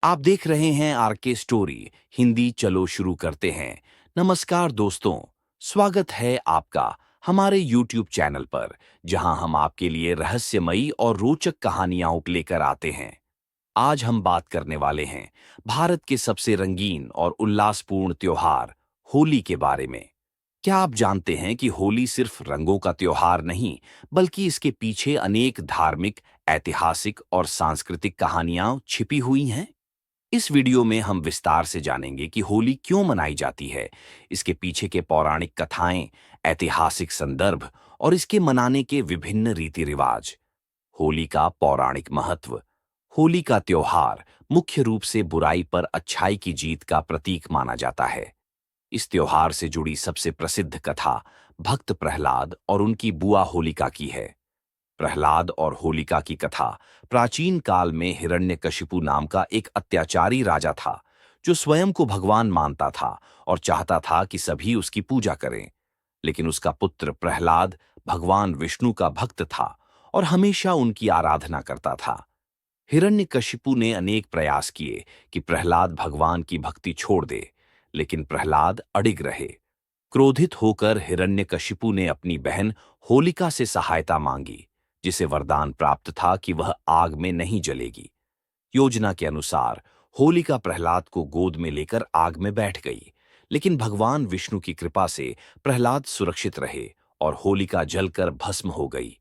आप देख रहे हैं आरके स्टोरी हिंदी। चलो शुरू करते हैं। नमस्कार दोस्तों, स्वागत है आपका हमारे यूट्यूब चैनल पर, जहां हम आपके लिए रहस्यमयी और रोचक कहानियां लेकर आते हैं। आज हम बात करने वाले हैं भारत के सबसे रंगीन और उल्लासपूर्ण त्योहार होली के बारे में। क्या आप जानते हैं कि होली सिर्फ रंगों का त्योहार नहीं, बल्कि इसके पीछे अनेक धार्मिक, ऐतिहासिक और सांस्कृतिक कहानियां छिपी हुई हैं? इस वीडियो में हम विस्तार से जानेंगे कि होली क्यों मनाई जाती है, इसके पीछे के पौराणिक कथाएं, ऐतिहासिक संदर्भ और इसके मनाने के विभिन्न रीति रिवाज। होली का पौराणिक महत्व। होली का त्योहार मुख्य रूप से बुराई पर अच्छाई की जीत का प्रतीक माना जाता है। इस त्योहार से जुड़ी सबसे प्रसिद्ध कथा भक्त प्रहलाद और उनकी बुआ होलिका की है। प्रहलाद और होलिका की कथा प्राचीन काल में हिरण्यकशिपु नाम का एक अत्याचारी राजा था, जो स्वयं को भगवान मानता था और चाहता था कि सभी उसकी पूजा करें। लेकिन उसका पुत्र प्रहलाद भगवान विष्णु का भक्त था और हमेशा उनकी आराधना करता था। हिरण्यकशिपु ने अनेक प्रयास किए कि प्रहलाद भगवान की भक्ति छोड़ दे, लेकिन प्रहलाद अडिग रहे। क्रोधित होकर हिरण्यकशिपु ने अपनी बहन होलिका से सहायता मांगी, जिसे वरदान प्राप्त था कि वह आग में नहीं जलेगी। योजना के अनुसार होलिका प्रहलाद को गोद में लेकर आग में बैठ गई, लेकिन भगवान विष्णु की कृपा से प्रहलाद सुरक्षित रहे और होलिका जलकर भस्म हो गई।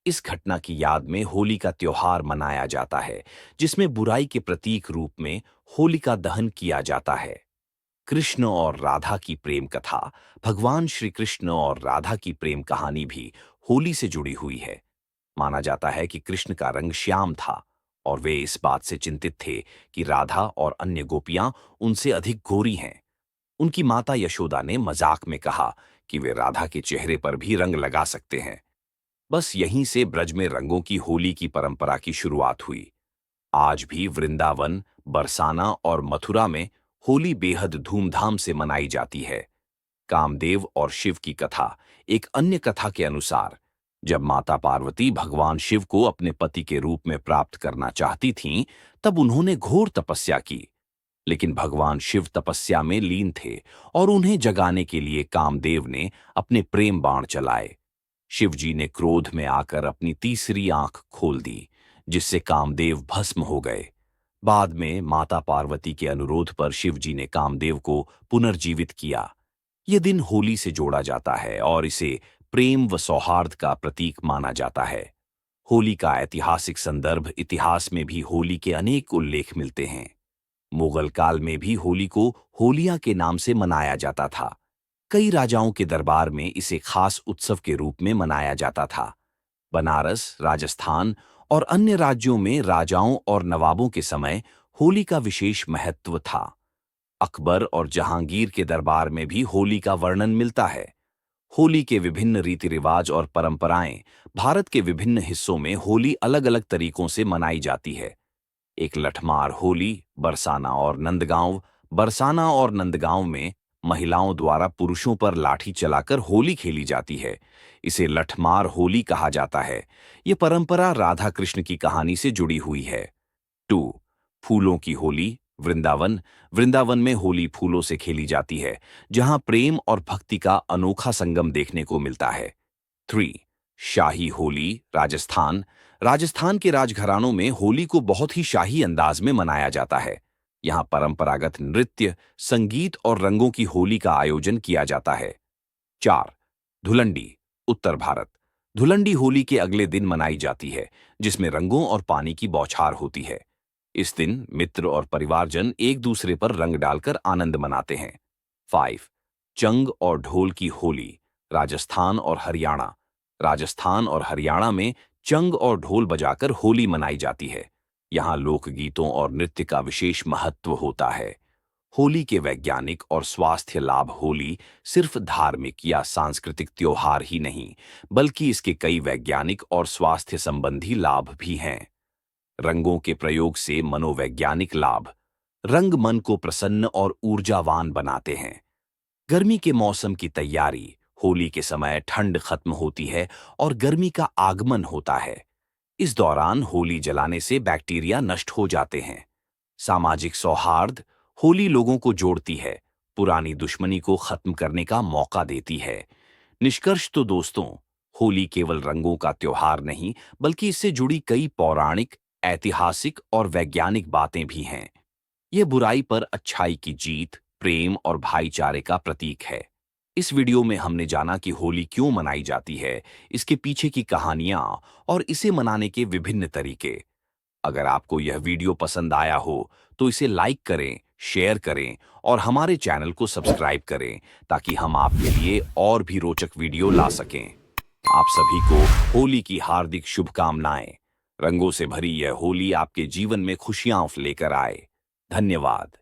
इस घटना की याद में होली का त्योहार मनाया जाता है, जिसमें बुराई के प्रतीक रूप में होलिका दहन किया जाता है। कृष्ण और राधा की प्रेम कथा। भगवान श्री कृष्ण और राधा की प्रेम कहानी भी होली से जुड़ी हुई है। माना जाता है कि कृष्ण का रंग श्याम था और वे इस बात से चिंतित थे कि राधा और अन्य गोपियां उनसे अधिक गोरी हैं। उनकी माता यशोदा ने मजाक में कहा कि वे राधा के चेहरे पर भी रंग लगा सकते हैं। बस यहीं से ब्रज में रंगों की होली की परंपरा की शुरुआत हुई। आज भी वृंदावन, बरसाना और मथुरा में होली बेहद धूमधाम से मनाई जाती है। कामदेव और शिव की कथा। एक अन्य कथा के अनुसार, जब माता पार्वती भगवान शिव को अपने पति के रूप में प्राप्त करना चाहती थीं, तब उन्होंने घोर तपस्या की। लेकिन भगवान शिव तपस्या में लीन थे और उन्हें जगाने के लिए कामदेव ने अपने प्रेम बाण चलाए। शिव जी ने क्रोध में आकर अपनी तीसरी आंख खोल दी, जिससे कामदेव भस्म हो गए। बाद में माता पार्वती के अनुरोध पर शिव जी ने कामदेव को पुनर्जीवित किया। ये दिन होली से जोड़ा जाता है और इसे प्रेम व सौहार्द का प्रतीक माना जाता है। होली का ऐतिहासिक संदर्भ। इतिहास में भी होली के अनेक उल्लेख मिलते हैं। मुगल काल में भी होली को होलिया के नाम से मनाया जाता था। कई राजाओं के दरबार में इसे खास उत्सव के रूप में मनाया जाता था। बनारस, राजस्थान और अन्य राज्यों में राजाओं और नवाबों के समय होली का विशेष महत्व था। अकबर और जहांगीर के दरबार में भी होली का वर्णन मिलता है। होली के विभिन्न रीति रिवाज और परंपराएं। भारत के विभिन्न हिस्सों में होली अलग अलग तरीकों से मनाई जाती है। एक लठमार होली। बरसाना और नंदगांव में महिलाओं द्वारा पुरुषों पर लाठी चलाकर होली खेली जाती है। इसे लठमार होली कहा जाता है। ये परंपरा राधा कृष्ण की कहानी से जुड़ी हुई है। 2. फूलों की होली। वृंदावन में होली फूलों से खेली जाती है, जहां प्रेम और भक्ति का अनोखा संगम देखने को मिलता है। 3. शाही होली। राजस्थान के राजघरानों में होली को बहुत ही शाही अंदाज में मनाया जाता है। यहाँ परंपरागत नृत्य, संगीत और रंगों की होली का आयोजन किया जाता है। 4. धुलंडी। उत्तर भारत। धुलंडी होली के अगले दिन मनाई जाती है, जिसमें रंगों और पानी की बौछार होती है। इस दिन मित्र और परिवारजन एक दूसरे पर रंग डालकर आनंद मनाते हैं। 5. चंग और ढोल की होली। राजस्थान और हरियाणा में चंग और ढोल बजाकर होली मनाई जाती है। यहाँ लोकगीतों और नृत्य का विशेष महत्व होता है। होली के वैज्ञानिक और स्वास्थ्य लाभ। होली सिर्फ धार्मिक या सांस्कृतिक त्योहार ही नहीं, बल्कि इसके कई वैज्ञानिक और स्वास्थ्य संबंधी लाभ भी हैं। रंगों के प्रयोग से मनोवैज्ञानिक लाभ। रंग मन को प्रसन्न और ऊर्जावान बनाते हैं। गर्मी के मौसम की तैयारी। होली के समय ठंड खत्म होती है और गर्मी का आगमन होता है। इस दौरान होली जलाने से बैक्टीरिया नष्ट हो जाते हैं। सामाजिक सौहार्द। होली लोगों को जोड़ती है, पुरानी दुश्मनी को खत्म करने का मौका देती है। निष्कर्ष तो दोस्तों, होली केवल रंगों का त्योहार नहीं, बल्कि इससे जुड़ी कई पौराणिक, ऐतिहासिक और वैज्ञानिक बातें भी हैं। यह बुराई पर अच्छाई की जीत, प्रेम और भाईचारे का प्रतीक है। इस वीडियो में हमने जाना कि होली क्यों मनाई जाती है, इसके पीछे की कहानियां और इसे मनाने के विभिन्न तरीके। अगर आपको यह वीडियो पसंद आया हो, तो इसे लाइक करें, शेयर करें और हमारे चैनल को सब्सक्राइब करें, ताकि हम आपके लिए और भी रोचक वीडियो ला सकें। आप सभी को होली की हार्दिक शुभकामनाएं। रंगों से भरी यह होली आपके जीवन में खुशियां लेकर आए। धन्यवाद।